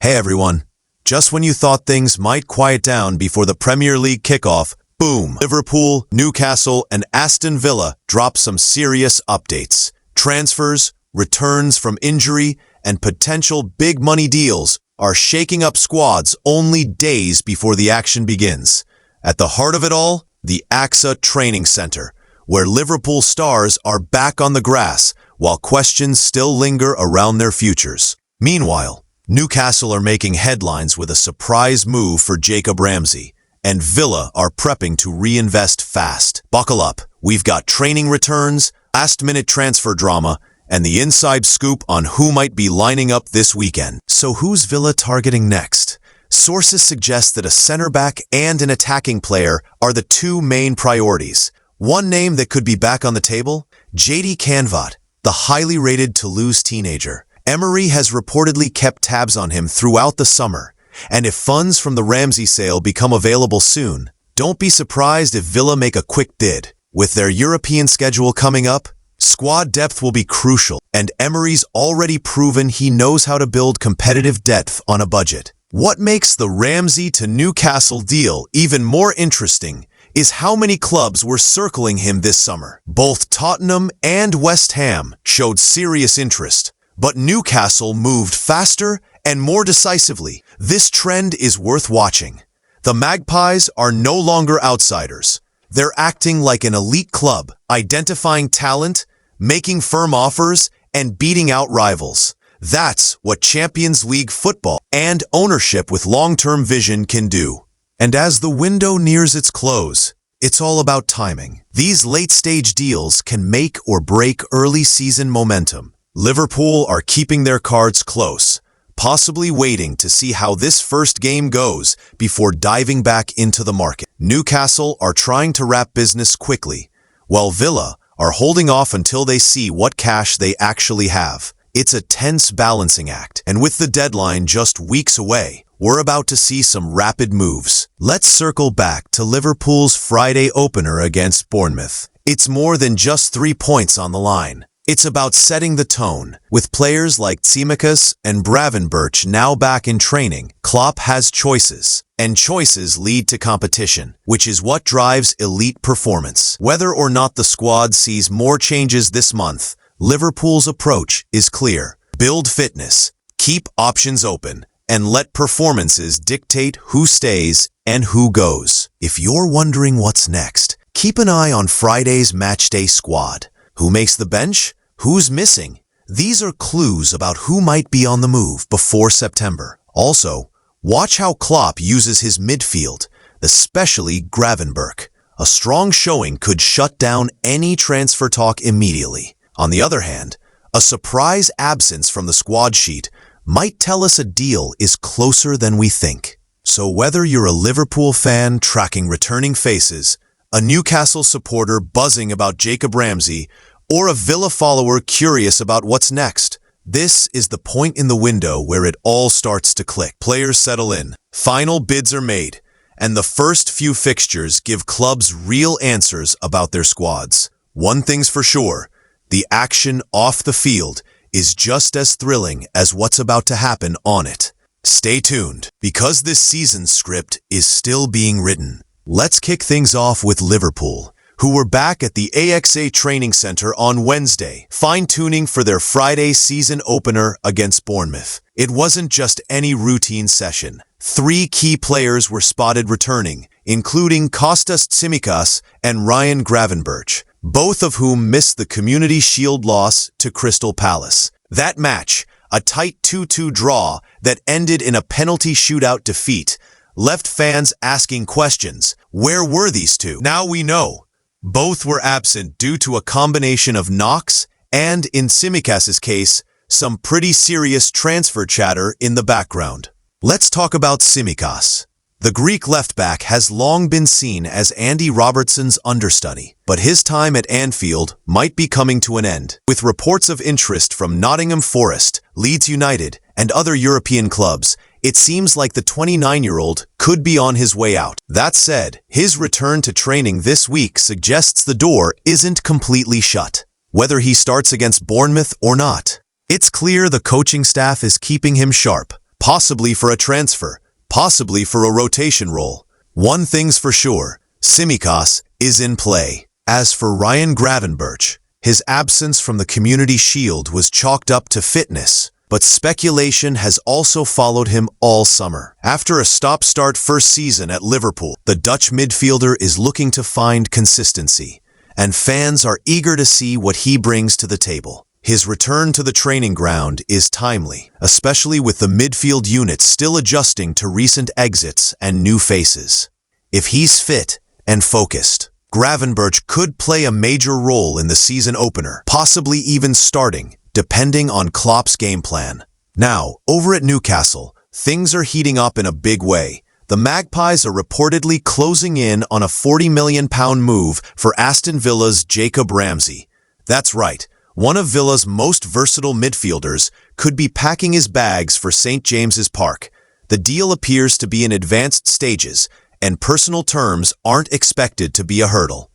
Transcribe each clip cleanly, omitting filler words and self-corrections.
Hey everyone. Just when you thought things might quiet down before the Premier League kickoff, boom! Liverpool, Newcastle, and Aston Villa drop some serious updates. Transfers, returns from injury, and potential big money deals are shaking up squads only days before the action begins. At the heart of it all, the AXA Training Centre, where Liverpool stars are back on the grass while questions still linger around their futures. Meanwhile, Newcastle are making headlines with a surprise move for Jacob Ramsey, and Villa are prepping to reinvest fast. Buckle up, we've got training returns, last-minute transfer drama, and the inside scoop on who might be lining up this weekend. So who's Villa targeting next? Sources suggest that a centre-back and an attacking player are the two main priorities. One name that could be back on the table? JD Canvat, the highly rated Toulouse teenager. Emery has reportedly kept tabs on him throughout the summer, and if funds from the Ramsey sale become available soon, don't be surprised if Villa make a quick bid. With their European schedule coming up, squad depth will be crucial, and Emery's already proven he knows how to build competitive depth on a budget. What makes the Ramsey to Newcastle deal even more interesting is how many clubs were circling him this summer. Both Tottenham and West Ham showed serious interest, but Newcastle moved faster and more decisively. This trend is worth watching. The Magpies are no longer outsiders. They're acting like an elite club, identifying talent, making firm offers, and beating out rivals. That's what Champions League football and ownership with long-term vision can do. And as the window nears its close, it's all about timing. These late-stage deals can make or break early season momentum. Liverpool are keeping their cards close, possibly waiting to see how this first game goes before diving back into the market. Newcastle are trying to wrap business quickly, while Villa are holding off until they see what cash they actually have. It's a tense balancing act, and with the deadline just weeks away, we're about to see some rapid moves. Let's circle back to Liverpool's Friday opener against Bournemouth. It's more than just 3 points on the line. It's about setting the tone. With players like Tsimikas and Gravenberch now back in training, Klopp has choices, and choices lead to competition, which is what drives elite performance. Whether or not the squad sees more changes this month, Liverpool's approach is clear. Build fitness, keep options open, and let performances dictate who stays and who goes. If you're wondering what's next, keep an eye on Friday's matchday squad. Who makes the bench? Who's missing? These are clues about who might be on the move before September. Also, watch how Klopp uses his midfield, especially Gravenberch. A strong showing could shut down any transfer talk immediately. On the other hand, a surprise absence from the squad sheet might tell us a deal is closer than we think. So whether you're a Liverpool fan tracking returning faces, a Newcastle supporter buzzing about Jacob Ramsey, or a Villa follower curious about what's next, this is the point in the window where it all starts to click. Players settle in, final bids are made, and the first few fixtures give clubs real answers about their squads. One thing's for sure, the action off the field is just as thrilling as what's about to happen on it. Stay tuned, because this season's script is still being written. Let's kick things off with Liverpool, who were back at the AXA Training Centre on Wednesday, fine-tuning for their Friday season opener against Bournemouth. It wasn't just any routine session. 3 key players were spotted returning, including Kostas Tsimikas and Ryan Gravenberch, both of whom missed the Community Shield loss to Crystal Palace. That match, a tight 2-2 draw that ended in a penalty shootout defeat, left fans asking questions. Where were these two? Now we know. Both were absent due to a combination of knocks and, in Tsimikas' case, some pretty serious transfer chatter in the background. Let's talk about Tsimikas. The Greek left-back has long been seen as Andy Robertson's understudy, but his time at Anfield might be coming to an end. With reports of interest from Nottingham Forest, Leeds United, and other European clubs, it seems like the 29-year-old could be on his way out. That said, his return to training this week suggests the door isn't completely shut. Whether he starts against Bournemouth or not, it's clear the coaching staff is keeping him sharp. possibly for a transfer, possibly for a rotation role. One thing's for sure, Tsimikas is in play. As for Ryan Gravenberch, his absence from the Community Shield was chalked up to fitness, but speculation has also followed him all summer. After a stop-start first season at Liverpool, the Dutch midfielder is looking to find consistency, and fans are eager to see what he brings to the table. His return to the training ground is timely, especially with the midfield unit still adjusting to recent exits and new faces. If he's fit and focused, Gravenberch could play a major role in the season opener, possibly even starting, depending on Klopp's game plan. Now, over at Newcastle, things are heating up in a big way. The Magpies are reportedly closing in on a £40 million move for Aston Villa's Jacob Ramsey. That's right. One of Villa's most versatile midfielders could be packing his bags for St. James's Park. The deal appears to be in advanced stages, and personal terms aren't expected to be a hurdle.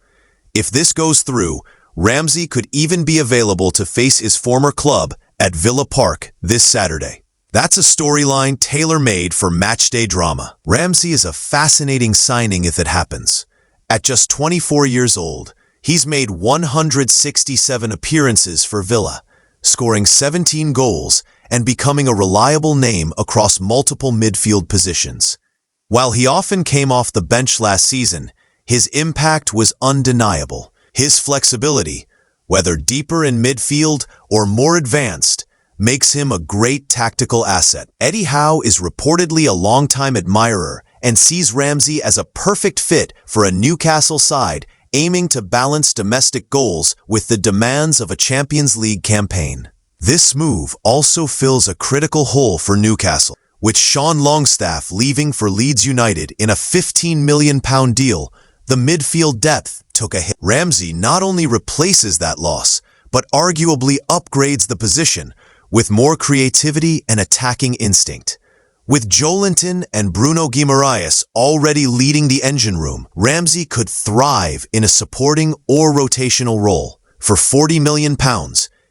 If this goes through, Ramsey could even be available to face his former club at Villa Park this Saturday. That's a storyline tailor-made for matchday drama. Ramsey is a fascinating signing if it happens. At just 24 years old, he's made 167 appearances for Villa, scoring 17 goals and becoming a reliable name across multiple midfield positions. While he often came off the bench last season, his impact was undeniable. His flexibility, whether deeper in midfield or more advanced, makes him a great tactical asset. Eddie Howe is reportedly a longtime admirer and sees Ramsey as a perfect fit for a Newcastle side aiming to balance domestic goals with the demands of a Champions League campaign. This move also fills a critical hole for Newcastle, with Sean Longstaff leaving for Leeds United in a £15 million deal. The midfield depth took a hit. Ramsey not only replaces that loss, but arguably upgrades the position with more creativity and attacking instinct. With Joelinton and Bruno Guimaraes already leading the engine room, Ramsey could thrive in a supporting or rotational role. For £40 million,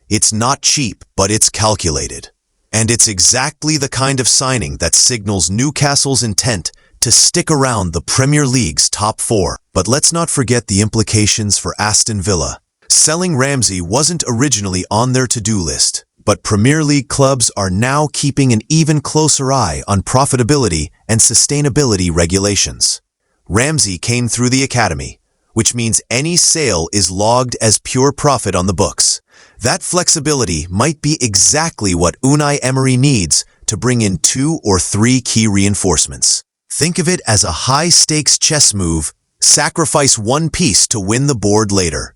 it's not cheap, but it's calculated. And it's exactly the kind of signing that signals Newcastle's intent to stick around the Premier League's top four. But let's not forget the implications for Aston Villa. Selling Ramsey wasn't originally on their to-do list, but Premier League clubs are now keeping an even closer eye on profitability and sustainability regulations. Ramsey came through the academy, which means any sale is logged as pure profit on the books. That flexibility might be exactly what Unai Emery needs to bring in 2 or 3 key reinforcements. Think of it as a high-stakes chess move, sacrifice one piece to win the board later.